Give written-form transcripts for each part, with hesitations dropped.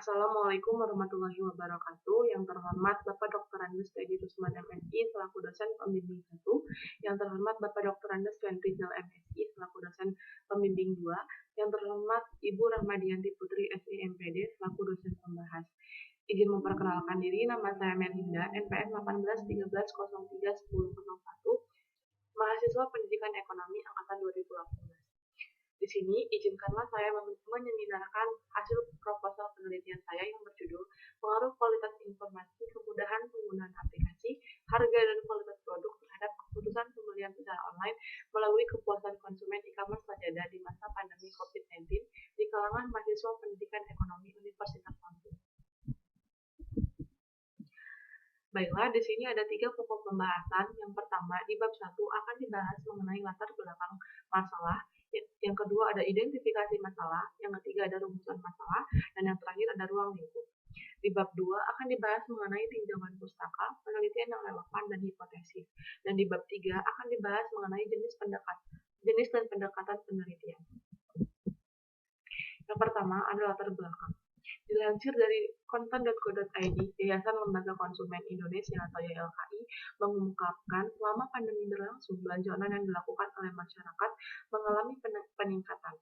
Assalamualaikum warahmatullahi wabarakatuh. Yang terhormat Bapak Dr. Andes Teddy Rusman MSI selaku dosen pembimbing 1, yang terhormat Bapak Dr. Andes Wen Rizal MSI selaku dosen pembimbing 2, yang terhormat Ibu Rahmadianti Putri SIMPD selaku dosen pembahas. Izin memperkenalkan diri, nama saya Melinda, NPM 1813031001, mahasiswa Pendidikan Ekonomi angkatan 2018. Di sini, izinkanlah saya menyeminarkan hasil proposal penelitian saya yang berjudul Pengaruh Kualitas Informasi, Kemudahan Penggunaan Aplikasi, Harga dan Kualitas Produk terhadap keputusan pembelian secara online melalui kepuasan konsumen e-commerce Lazada di masa pandemi COVID-19 di kalangan mahasiswa Pendidikan Ekonomi Universitas Lampung. Baiklah, di sini ada 3 pokok pembahasan. Yang pertama, di bab 1 akan dibahas mengenai latar belakang masalah. Yang kedua ada identifikasi masalah, yang ketiga ada rumusan masalah, dan yang terakhir ada ruang lingkup. Di bab 2 akan dibahas mengenai tinjauan pustaka, penelitian yang relevan dan hipotesis. Dan di bab 3 akan dibahas mengenai jenis dan pendekatan penelitian. Yang pertama adalah latar belakang. Dilansir dari konten.go.id, Yayasan Lembaga Konsumen Indonesia atau YLKI mengungkapkan selama pandemi berlangsung, belanja online yang dilakukan oleh masyarakat mengalami peningkatan.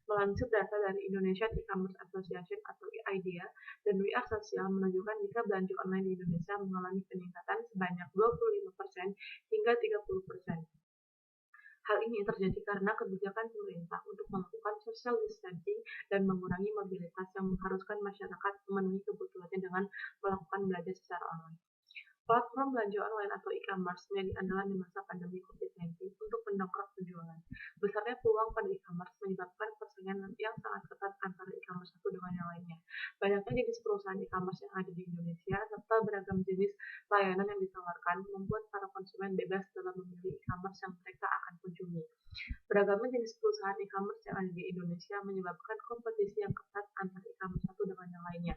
Melansir data dari Indonesia E-commerce Association atau IDEA dan We Are Social menunjukkan jika belanja online di Indonesia mengalami peningkatan sebanyak 25% hingga 30%. Hal ini terjadi karena kebijakan pemerintah untuk melakukan social distancing dan mengurangi mobilitas yang mengharuskan masyarakat memenuhi kebutuhannya dengan melakukan belanja secara online. Platform belanja online atau e-commerce menjadi andalan di masa pandemi COVID-19 untuk mendongkrak penjualan. Besarnya peluang pada e-commerce menyebabkan persaingan yang sangat ketat antara e-commerce satu dengan yang lainnya. Banyaknya jenis perusahaan e-commerce yang ada di Indonesia serta beragam jenis layanan yang ditawarkan membuat para konsumen bebas dalam memilih e-commerce yang mereka akan kunjungi. Beragamnya jenis perusahaan e-commerce yang ada di Indonesia menyebabkan kompetisi yang ketat antara e-commerce satu dengan yang lainnya.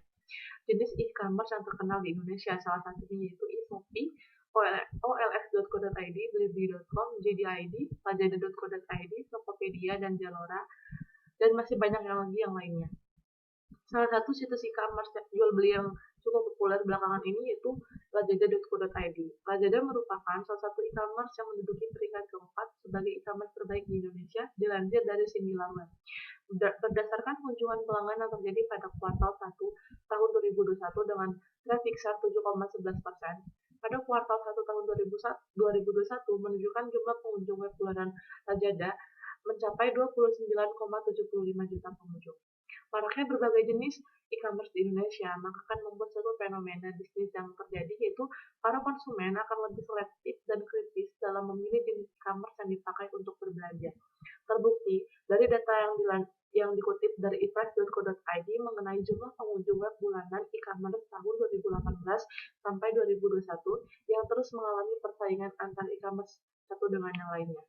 Jenis e-commerce yang terkenal di Indonesia salah satunya yaitu eShopee, OLX.co.id, Blibli.com, JD.id, Lazada.co.id, Tokopedia, dan Zalora, dan masih banyak lagi yang lainnya. Salah satu situs e-commerce jual beli yang cukup populer belakangan ini yaitu Lazada.co.id. Lazada merupakan salah satu e-commerce yang menduduki peringkat keempat sebagai e-commerce terbaik di Indonesia dilansir dari Similarweb. Berdasarkan kunjungan pelanggan yang terjadi pada kuartal 1 tahun 2021 dengan traffic SAR 7,11%, pada kuartal 1 tahun 2021 menunjukkan jumlah pengunjung web bulanan Lazada mencapai 29,75 juta pengunjung. Maraknya berbagai jenis e-commerce di Indonesia maka akan membuat satu fenomena bisnis yang terjadi, yaitu para konsumen akan lebih selektif dan kritis dalam memilih jenis e-commerce yang dipakai untuk berbelanja. Terbukti dari data yang dikutip dari eprice.co.id mengenai jumlah pengunjung web bulanan e-commerce tahun 2018 sampai 2021 yang terus mengalami persaingan antar e-commerce satu dengan yang lainnya.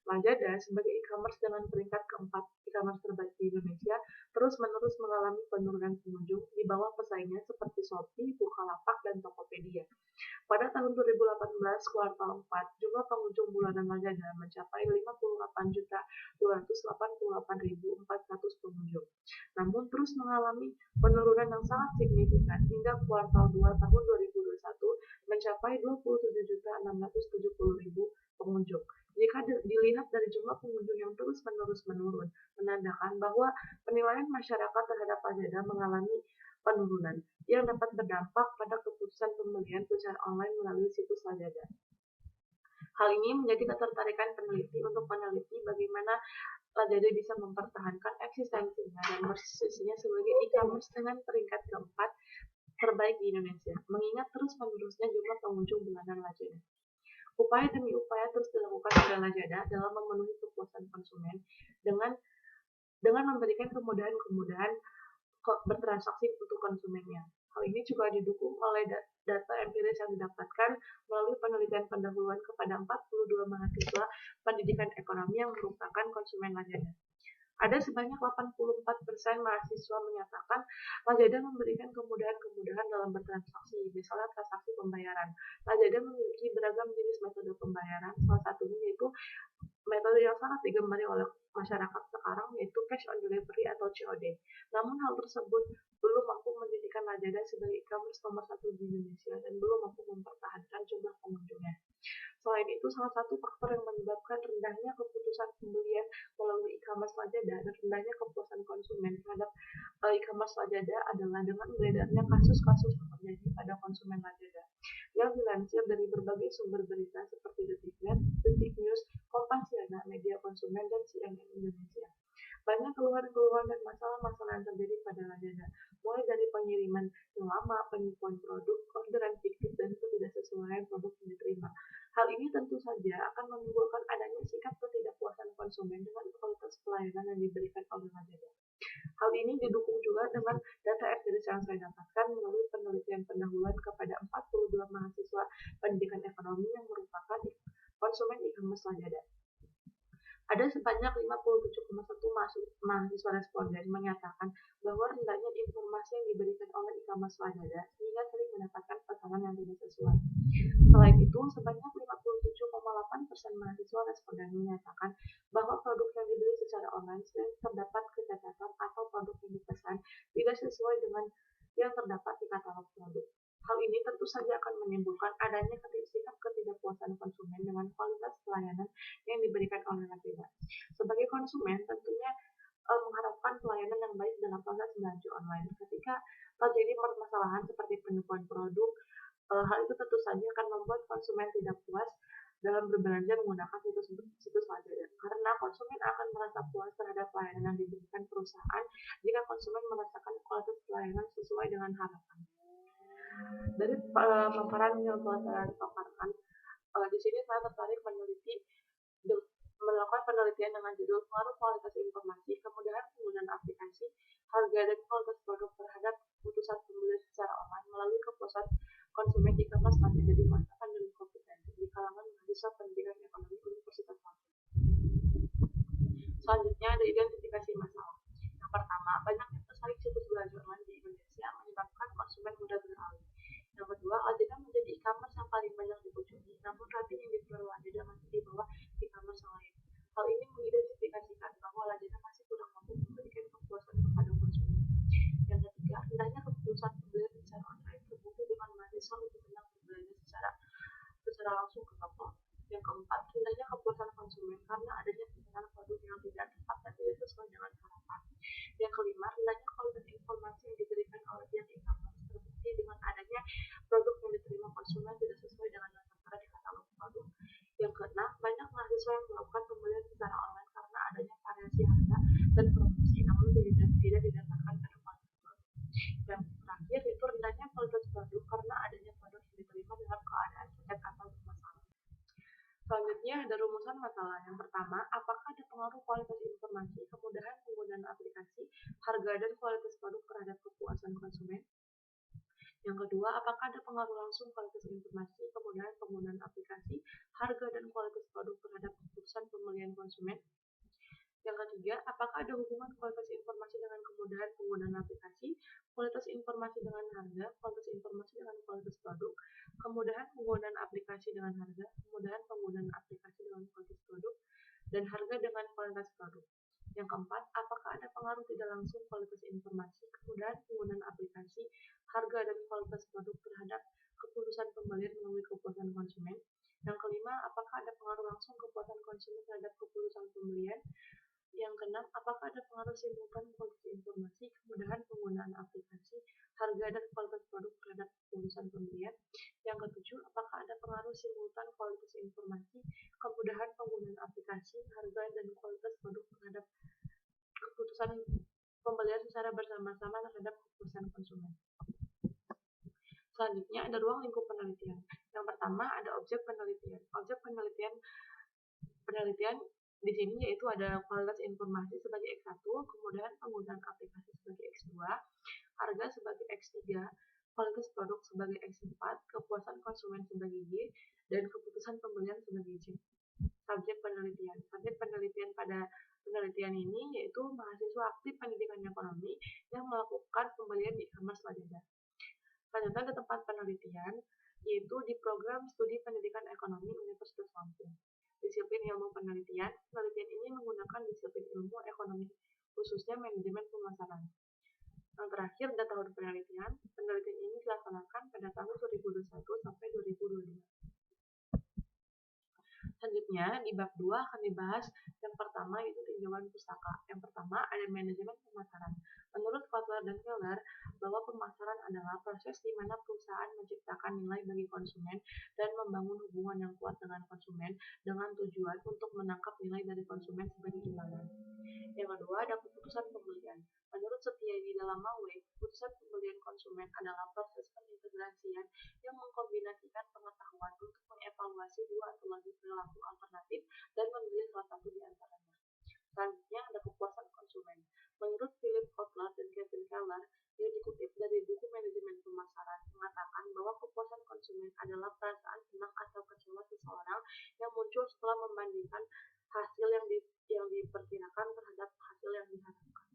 Lazada sebagai e-commerce dengan peringkat keempat e-commerce terbaik di Indonesia terus-menerus mengalami penurunan pengunjung di bawah pesaingnya seperti Shopee, Bukalapak, dan Tokopedia. Pada tahun 2018 kuartal 4, jumlah pengunjung bulanan Lazada mencapai 58.288.400 pengunjung. Namun terus mengalami penurunan yang sangat signifikan hingga kuartal 2 tahun 2021 mencapai 27.670.000 pengunjung. Jika dilihat dari jumlah pengunjung yang terus-menerus menurun, menandakan bahwa penilaian masyarakat terhadap Lazada mengalami penurunan yang dapat berdampak pada keputusan pembelian secara online melalui situs Lazada. Hal ini menjadi ketertarikan peneliti untuk meneliti bagaimana Lazada bisa mempertahankan eksistensinya dan posisinya sebagai e-commerce dengan peringkat keempat terbaik di Indonesia, mengingat terus-menerusnya jumlah pengunjung bulanan Lazada. Upaya demi upaya terus dilakukan oleh Lazada dalam memenuhi kepuasan konsumen dengan memberikan kemudahan-kemudahan bertransaksi untuk konsumennya. Hal ini juga didukung oleh data empiris yang didapatkan melalui penelitian pendahuluan kepada 42 mahasiswa pendidikan ekonomi yang merupakan konsumen Lazada. Ada sebanyak 84% mahasiswa menyatakan Lazada memberikan kemudahan-kemudahan dalam bertransaksi, misalnya transaksi pembayaran. Lazada memiliki beragam jenis metode pembayaran, salah satunya yaitu metode yang sangat digemari oleh masyarakat sekarang yaitu cash on delivery atau COD. Namun hal tersebut belum mampu menjadikan Lazada sebagai e-commerce nomor 1 di Indonesia dan belum mampu mempertahankan jumlah pengunjungnya. Selain itu, salah satu faktor yang menyebabkan rendahnya keputusan pembelian melalui e-commerce Lazada dan rendahnya kepuasan konsumen terhadap e-commerce Lazada adalah dengan beredarnya kasus-kasus yang terjadi pada konsumen Lazada yang dilansir dari berbagai sumber berita seperti Detiknet, Detik News, Kompasiana, Media Konsumen, dan CNN Indonesia. Banyak keluhan-keluhan dan masalah-masalah yang terjadi pada Lazada, mulai dari pengiriman yang lama, penipuan produk, orderan fiktif, dan ketidaksesuaian produk yang diterima. Hal ini tentu saja akan menimbulkan adanya sikap ketidakpuasan konsumen dengan kualitas pelayanan yang diberikan oleh Lazada. Hal ini didukung juga dengan data empiris yang saya dapatkan melalui penelitian pendahuluan kepada 42 mahasiswa pendidikan ekonomi yang merupakan konsumen e-commerce Lazada. Ada sebanyak 57,1 mahasiswa responden menyatakan bahwa rendahnya informasi yang diberikan oleh e-commerce Lazada sehingga sering mendapatkan pesanan yang tidak sesuai. Selain itu, sebanyak 57,8% mahasiswa responden menyatakan bahwa produk yang dibeli secara online sering terdapat kecacatan atau produk yang dipesan tidak sesuai dengan yang terdapat di katalog produk. Hal ini tentu saja akan menimbulkan adanya sikap ketidakpuasan konsumen dengan kualitas pelayanan yang diberikan oleh Lazada. Sebagai konsumen, tentunya mengharapkan pelayanan yang baik dalam proses belanja online. Ketika terjadi permasalahan seperti penipuan produk, hal itu tentu saja akan membuat konsumen tidak puas dalam berbelanja menggunakan situs Lazada. Karena konsumen akan merasa puas terhadap pelayanan yang diberikan perusahaan jika konsumen merasakan kualitas pelayanan sesuai dengan harapan. Dari paparan yang telah saya paparkan, di sini saya tertarik melakukan penelitian dengan judul pengaruh kualitas informasi, kemudahan penggunaan aplikasi, harga dan kualitas produk terhadap keputusan pembelian secara online melalui kepuasan konsumen e-commerce Lazada di masa pandemi COVID-19 di kalangan mahasiswa pendidikan ekonomi Universitas Lazada. Selanjutnya ada identifikasi masalah. Yang pertama, banyaknya pesaing situs belanja online di Indonesia menyebabkan konsumen mudah beralih. Yang kedua, Lazada menjadi e-commerce yang paling banyak dikunjungi, namun rating yang diperoleh Lazada masih di bawah e-commerce yang lain. Hal ini mengidentifikasikan bahwa Lazada masih kurang mampu memberikan kepuasan kepada konsumen. Yang ketiga, rendahnya keputusan pembelian secara online terbukti dengan mahasiswa lebih senang berbelanja secara langsung ke toko. Yang keempat, rendahnya kepuasan konsumen karena adanya pesanan produk yang tidak tepat dan tidak sesuai dengan harapan. Yang kelima, rendahnya kualitas informasi yang diberikan oleh pihak e-commerce terbukti dengan adanya produk yang diterima konsumen tidak sesuai dengan yang tertera di katalog produk. Yang keenam, banyak mahasiswa yang melakukan pembelian secara online karena adanya variasi harga dan promosi, namun tidak didasarkan pada kualitas produk. Yang terakhir, itu rendahnya kualitas produk karena adanya produk yang diterima dalam keadaan cacat atau bermasalah. Selanjutnya ada rumusan masalah. Yang pertama, apakah ada pengaruh kualitas informasi, kemudahan penggunaan aplikasi, harga dan kualitas produk terhadap kepuasan konsumen? Yang kedua, apakah ada pengaruh langsung kualitas informasi, kemudahan penggunaan aplikasi, harga dan kualitas produk terhadap keputusan pembelian konsumen? Yang ketiga, apakah ada hubungan kualitas informasi dengan kemudahan penggunaan aplikasi, kualitas informasi dengan harga, kualitas informasi dengan kualitas produk, kemudahan penggunaan aplikasi dengan harga, kemudahan penggunaan aplikasi dengan kualitas produk, dan harga dengan kualitas produk? Yang keempat, apakah ada pengaruh tidak langsung kualitas informasi, kemudahan penggunaan aplikasi, harga dan kualitas produk terhadap keputusan pembelian melalui kepuasan konsumen? Yang kelima, apakah ada pengaruh langsung kepuasan konsumen terhadap keputusan pembelian? Yang keenam, apakah ada pengaruh simultan kualitas informasi, kemudahan penggunaan aplikasi, harga dan kualitas produk terhadap keputusan pembelian? Yang ketujuh, apakah ada pengaruh simultan kualitas informasi, kemudahan penggunaan aplikasi, harga dan kualitas produk terhadap keputusan pembelian secara bersama-sama terhadap keputusan konsumen? Selanjutnya ada ruang lingkup penelitian. Yang pertama ada objek penelitian. Objek penelitian di sini yaitu ada kualitas informasi sebagai X1, kemudian penggunaan aplikasi sebagai X2, harga sebagai X3, kualitas produk sebagai X4, kepuasan konsumen sebagai Y, dan keputusan pembelian sebagai Z. Subjek penelitian. Subjek penelitian pada penelitian ini yaitu mahasiswa aktif pendidikan ekonomi yang melakukan pembelian di e-commerce Lazada. Selanjutnya ada tempat penelitian, yaitu di program studi pendidikan ekonomi Universitas Lampung. Disiplin ilmu penelitian ini menggunakan disiplin ilmu ekonomi, khususnya manajemen pemasaran. Yang terakhir ada tahun penelitian pada tahun 2021 sampai 2022. Selanjutnya, di bab 2 akan dibahas yang pertama yaitu tinjauan pustaka. Yang pertama ada manajemen pemasaran. Menurut Kotler dan Keller, bahwa pemasaran adalah proses di mana perusahaan menciptakan nilai bagi konsumen dan membangun hubungan yang kuat dengan konsumen dengan tujuan untuk menangkap nilai dari konsumen sebagai imbalan. Yang kedua ada keputusan pembelian. Menurut Setiadi dalam Mawe, keputusan pembelian konsumen adalah proses pengintegrasian yang mengkombinasikan pengetahuan untuk mengevaluasi dua atau lebih perilaku alternatif dan memilih salah satu di antaranya. Selanjutnya ada kepuasan konsumen. Menurut Philip Kotler dan Kevin Keller, yang dikutip dari buku manajemen pemasaran, mengatakan bahwa kepuasan konsumen adalah perasaan senang atau kecewa seseorang yang muncul setelah membandingkan hasil yang diperkirakan terhadap hasil yang diharapkan.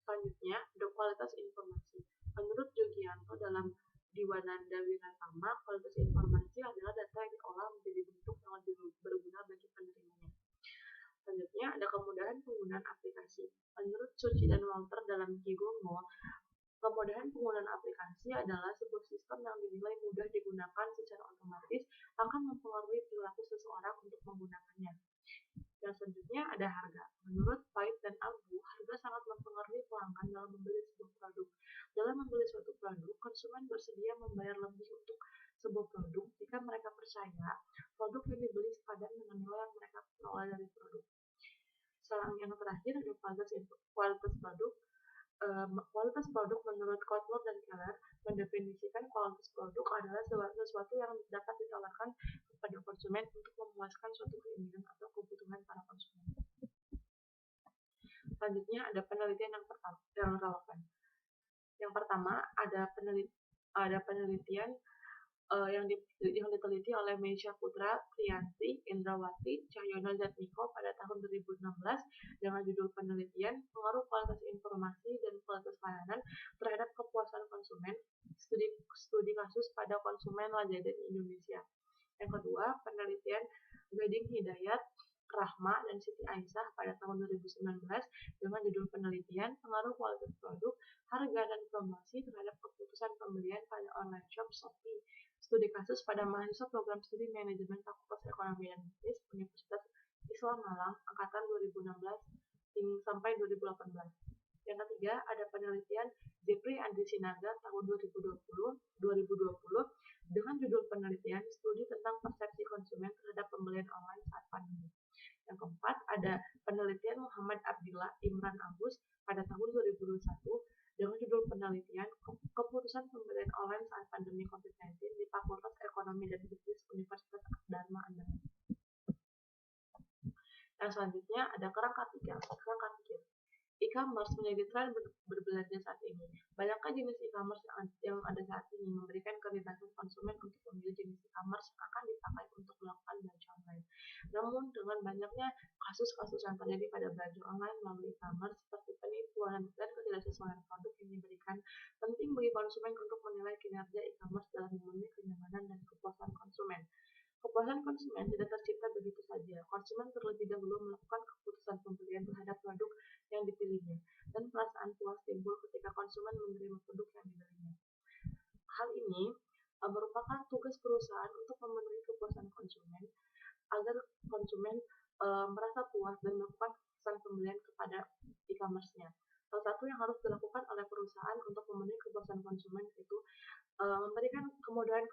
Selanjutnya, ada kualitas informasi. Menurut Jogianto dalam Diwananda Wiratama, kualitas informasi adalah data yang diolah menjadi bentuk yang lebih berguna bagi penerimanya. Selanjutnya, ada kemudahan penggunaan aplikasi. Menurut Suci dan Walter dalam Kigongo, kemudahan penggunaan aplikasi adalah sebuah sistem yang dinilai mudah digunakan secara otomatis akan mempengaruhi perilaku seseorang untuk menggunakannya. Yang selanjutnya ada harga. Menurut Pait dan Abu, harga sangat mempengaruhi pelanggan dalam membeli sebuah produk. Dalam membeli suatu produk, konsumen bersedia membayar lebih untuk sebuah produk jika mereka percaya produk yang dibeli sepadan dengan nilai yang mereka peroleh dari produk. Yang terakhir ada kualitas produk. Kualitas produk menurut Kotler dan Keller mendefinisikan kualitas produk adalah sesuatu yang dapat ditawarkan kepada konsumen untuk memuaskan suatu keinginan atau kebutuhan para konsumen. Selanjutnya ada penelitian yang relevan. Yang pertama ada penelitian yang diteliti oleh Meisha Putra, Priyanti, Indrawati, Cahyono, Jatmiko pada tahun 2016 dengan judul penelitian pengaruh kualitas informasi dan kualitas layanan terhadap kepuasan konsumen, studi kasus pada konsumen Lajada di Indonesia. Yang kedua, penelitian Gading Hidayat, Rahma, dan Siti Aisyah pada tahun 2019 dengan judul penelitian pengaruh kualitas produk, harga, dan promosi terhadap keputusan pembelian pada online shop Shopee. Studi kasus pada mahasiswa program studi manajemen Fakultas Ekonomi dan Bisnis Universitas Islam Malang angkatan 2016 sampai 2018. Yang ketiga ada penelitian Jepri Andri Sinaga tahun 2020 dengan judul penelitian studi tentang persepsi konsumen terhadap pembelian online saat pandemi. Yang keempat ada penelitian Muhammad Abdillah Imran Agus pada tahun 2021 dengan judul penelitian keputusan pembelian online saat pandemi COVID-19 di Fakultas Ekonomi dan Bisnis Universitas Dharma Andalas. Yang selanjutnya ada kerangka pikir. E-commerce menjadi tren berbelanja saat ini. Banyaknya jenis e-commerce yang ada saat ini memberikan kebebasan konsumen untuk memilih jenis e-commerce yang akan dipakai untuk melakukan belanja online. Namun dengan banyaknya kasus-kasus yang terjadi pada belanja online melalui e-commerce seperti penipuan dan ketidaksesuaian produk yang diberikan, penting bagi konsumen untuk menilai kinerja e-commerce dalam memenuhi kenyamanan dan kepuasan konsumen. Kepuasan konsumen tidak tercipta begitu saja. Konsumen terlebih dahulu melakukan keputusan pembelian terhadap produk yang dipilihnya, dan perasaan puas timbul ketika konsumen menerima produk yang dibelinya. Hal ini merupakan tugas perusahaan untuk memenuhi kepuasan konsumen agar konsumen merasa puas dan melakukan keputusan pembelian kepada e-commerce-nya. Salah satu yang harus dilakukan oleh perusahaan untuk memenuhi kepuasan konsumen itu memberikan kemudahan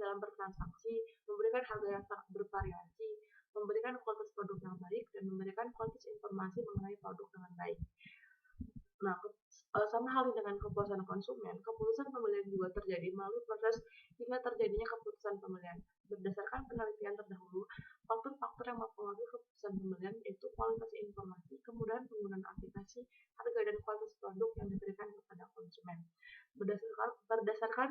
dalam bertransaksi, memberikan harga yang sangat bervariasi, memberikan kualitas produk yang baik, dan memberikan kualitas informasi mengenai produk dengan baik. Nah, sama halnya dengan kepuasan konsumen, keputusan pembelian juga terjadi melalui proses hingga terjadinya keputusan pembelian. Berdasarkan penelitian terdahulu, faktor-faktor yang mempengaruhi keputusan pembelian yaitu kualitas informasi, kemudahan penggunaan aplikasi, harga, dan kualitas produk yang diberikan kepada konsumen. Berdasarkan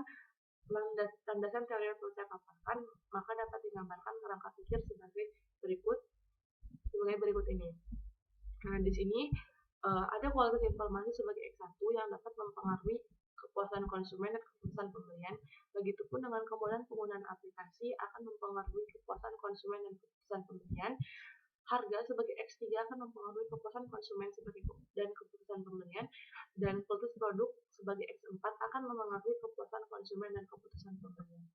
landasan teori yang telah saya paparkan, maka dapat digambarkan kerangka pikir sebagai berikut ini. Nah, di sini ada kualitas informasi sebagai X1 yang dapat mempengaruhi kepuasan konsumen dan keputusan pembelian. Begitupun dengan kemudahan penggunaan aplikasi akan mempengaruhi kepuasan konsumen dan keputusan pembelian. harga sebagai X3 akan mempengaruhi kepuasan konsumen dan keputusan pembelian, dan kultus produk sebagai X4 akan mempengaruhi kepuasan konsumen dan keputusan pembelian.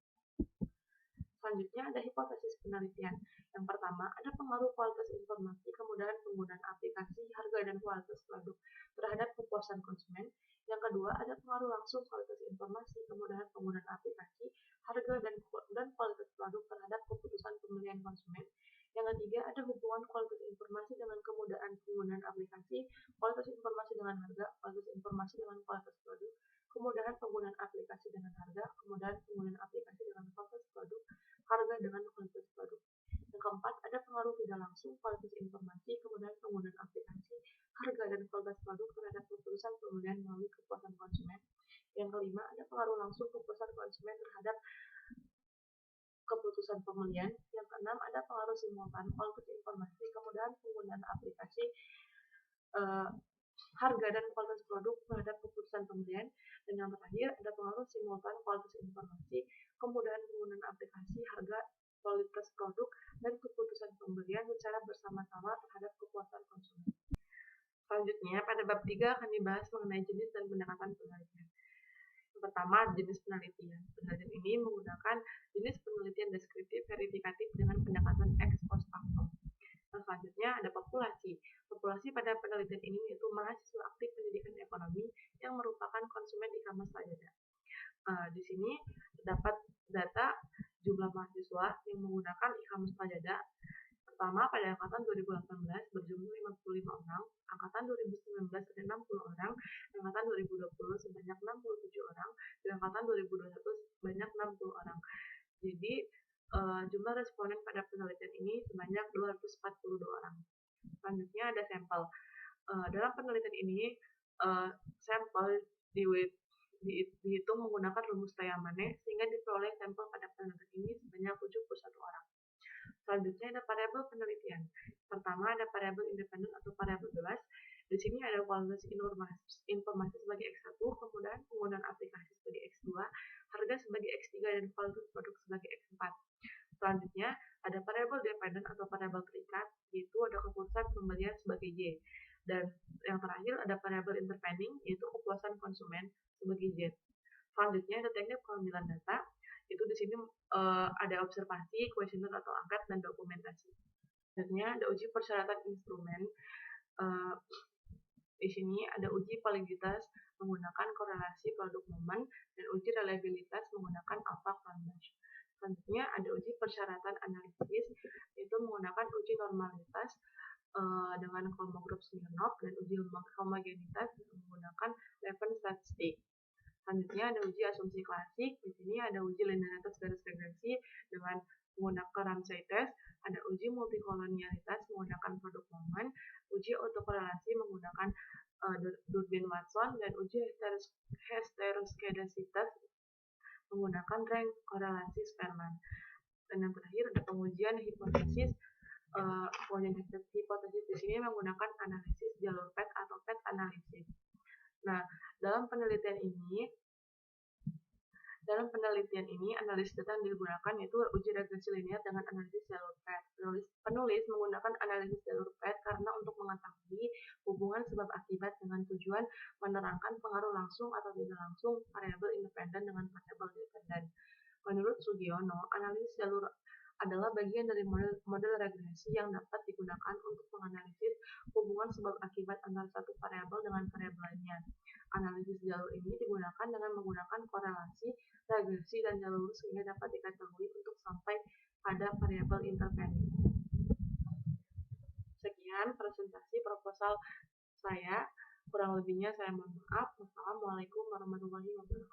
Selanjutnya ada hipotesis penelitian. Yang pertama, ada pengaruh kualitas informasi, kemudahan penggunaan aplikasi, harga dan kualitas produk terhadap kepuasan konsumen. Yang kedua, ada pengaruh langsung kualitas informasi, kemudahan penggunaan aplikasi, harga dan kualitas produk terhadap keputusan pembelian konsumen. Yang ketiga, ada hubungan kualitas informasi dengan kemudahan penggunaan aplikasi, kualitas informasi dengan harga, kualitas informasi dengan kualitas produk, kemudahan penggunaan aplikasi dengan harga, kemudahan penggunaan aplikasi dengan kualitas produk, harga dengan kualitas produk. Yang keempat, ada pengaruh tidak langsung kualitas informasi, kemudahan penggunaan aplikasi, harga dan kualitas produk terhadap keputusan pembelian melalui kepuasan konsumen. Yang kelima, ada pengaruh langsung kepuasan konsumen terhadap keputusan pembelian. Yang keenam, ada pengaruh simultan kualitas informasi, kemudahan penggunaan aplikasi, harga dan kualitas produk terhadap keputusan pembelian. Dan yang terakhir, ada pengaruh simultan kualitas informasi, kemudahan penggunaan aplikasi, harga, kualitas produk, dan keputusan pembelian secara bersama-sama terhadap kepuasan konsumen. Selanjutnya, pada bab 3 akan dibahas mengenai jenis dan pendekatan penelitian. Yang pertama, jenis penelitian. Penelitian ini menggunakan jenis penelitian deskriptif verifikatif dengan pendekatan ex post facto. Selanjutnya ada populasi. Populasi pada penelitian ini yaitu mahasiswa aktif pendidikan ekonomi yang merupakan konsumen e-commerce Sajada. Di sini terdapat data jumlah mahasiswa yang menggunakan e-commerce Sajada. Pertama, pada angkatan 2018 berjumlah 55 orang, angkatan 2019 ada 60 orang, angkatan 2020 sebanyak 67 orang, dan angkatan 2021 sebanyak 60 orang. Jadi, jumlah responden pada penelitian ini sebanyak 242 orang. Selanjutnya ada sampel. Dalam penelitian ini, sampel dihitung menggunakan rumus Tayamane sehingga diperoleh sampel pada penelitian ini sebanyak 71 orang. Selanjutnya ada variabel penelitian. Pertama ada variabel independen atau variabel bebas. Di sini ada kualitas informasi sebagai X1, kemudian penggunaan aplikasi sebagai X2, harga sebagai X3 dan kualitas produk sebagai X4. Selanjutnya ada variabel dependen atau variabel terikat, yaitu ada keputusan pembelian sebagai Y. Dan yang terakhir ada variabel intervening, yaitu kepuasan konsumen sebagai Z. Selanjutnya ada teknik pengambilan data. Itu di sini ada observasi, kuesioner atau angket, dan dokumentasi. Selanjutnya ada uji persyaratan instrumen. Di sini ada uji validitas menggunakan korelasi produk momen dan uji reliabilitas menggunakan alpha Flammage. Selanjutnya ada uji persyaratan analisis, yaitu menggunakan uji normalitas dengan Kolmogorov grup Smirnov dan uji homogenitas menggunakan Levin statistik. Selanjutnya ada uji asumsi klasik. Di sini ada uji linearitas garis regresi dengan menggunakan Ramsey test, ada uji multikolonialitas menggunakan produk momen, uji autokorelasi menggunakan Durbin-Watson, dan uji heteroskedasitas menggunakan rank korelasi Spearman. Dan yang terakhir ada pengujian hipotesis. Hipotesis di sini menggunakan analisis jalur PET atau PET analisis. Nah, dalam penelitian ini analisis data yang digunakan yaitu uji regresi linear dengan analisis jalur PET. Penulis menggunakan analisis jalur PET karena untuk mengetahui hubungan sebab akibat dengan tujuan menerangkan pengaruh langsung atau tidak langsung variabel independen dengan variabel dependen. Menurut Sugiono, analisis jalur adalah bagian dari model regresi yang dapat digunakan untuk menganalisis hubungan sebab akibat antara satu variabel dengan variabel lainnya. Analisis jalur ini digunakan dengan menggunakan korelasi, regresi, dan jalur sehingga dapat diketahui untuk sampai pada variabel intervening. Sekian presentasi proposal saya. Kurang lebihnya saya mohon maaf. Wassalamualaikum warahmatullahi wabarakatuh.